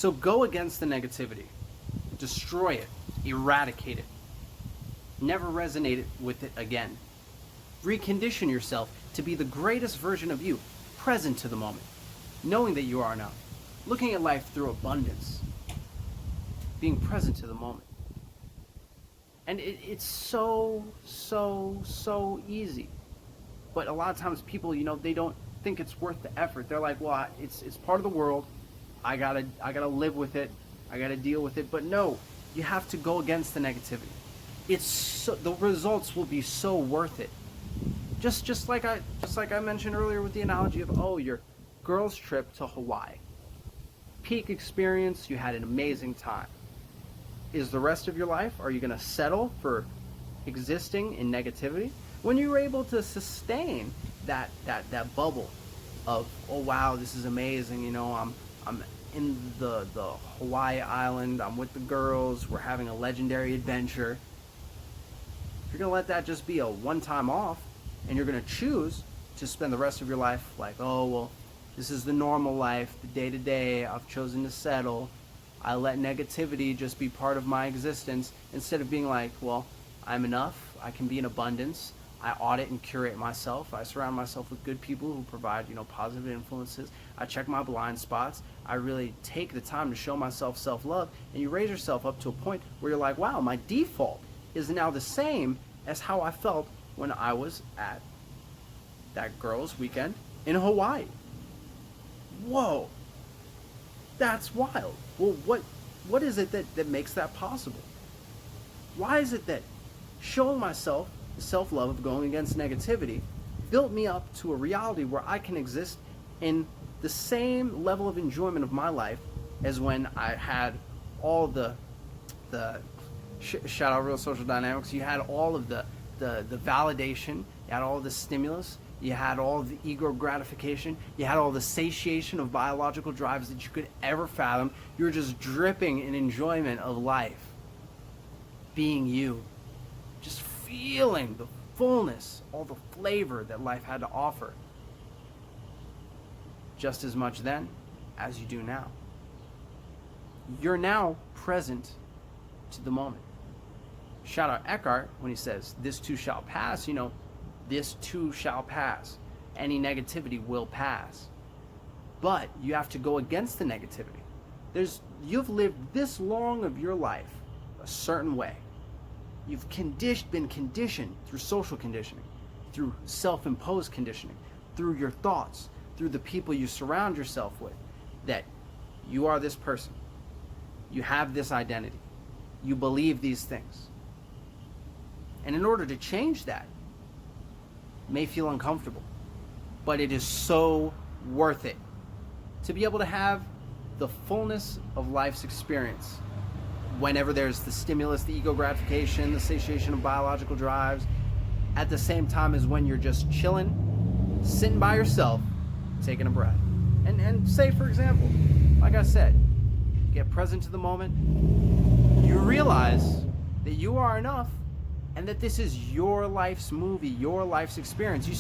So go against the negativity. Destroy it. Eradicate it. Never resonate with it again. Recondition yourself to be the greatest version of you, present to the moment, knowing that you are enough, looking at life through abundance, being present to the moment. And it's so easy. But a lot of times people, they don't think it's worth the effort. They're like, well, it's part of the world. I gotta live with it. I gotta deal with it. But no, you have to go against the negativity. The results will be so worth it. Just like I mentioned earlier with the analogy of your girls' trip to Hawaii. Peak experience, you had an amazing time. Is the rest of your life, are you going to settle for existing in negativity? When you were able to sustain that bubble of, oh wow, this is amazing, I'm in the Hawaii island, I'm with the girls, we're having a legendary adventure. If you're going to let that just be a one-time off, and you're going to choose to spend the rest of your life like, oh well, this is the normal life, the day-to-day, I've chosen to settle, I let negativity just be part of my existence, instead of being like, well, I'm enough, I can be in abundance, I audit and curate myself, I surround myself with good people who provide, positive influences, I check my blind spots, I really take the time to show myself self-love, and you raise yourself up to a point where you're like, wow, my default is now the same as how I felt when I was at that girls' weekend in Hawaii. Whoa, that's wild. Well, what is it that makes that possible? Why is it that showing myself the self-love of going against negativity built me up to a reality where I can exist in the same level of enjoyment of my life as when I had all the shout out Real Social Dynamics, you had all of the validation, you had all the stimulus, you had all the ego gratification, you had all the satiation of biological drives that you could ever fathom. You were just dripping in enjoyment of life, being you, just feeling the fullness, all the flavor that life had to offer, just as much then as you do now. You're now present to the moment. Shout out Eckhart when he says, this too shall pass, this too shall pass. Any negativity will pass. But you have to go against the negativity. You've lived this long of your life a certain way. You've been conditioned through social conditioning, through self-imposed conditioning, through your thoughts, through the people you surround yourself with, that you are this person. You have this identity. You believe these things. And in order to change that, it may feel uncomfortable, but it is so worth it to be able to have the fullness of life's experience whenever there's the stimulus, the ego gratification, the satiation of biological drives, at the same time as when you're just chilling, sitting by yourself, taking a breath. And say, for example, like I said, get present to the moment, you realize that you are enough, and that this is your life's movie, your life's experience. You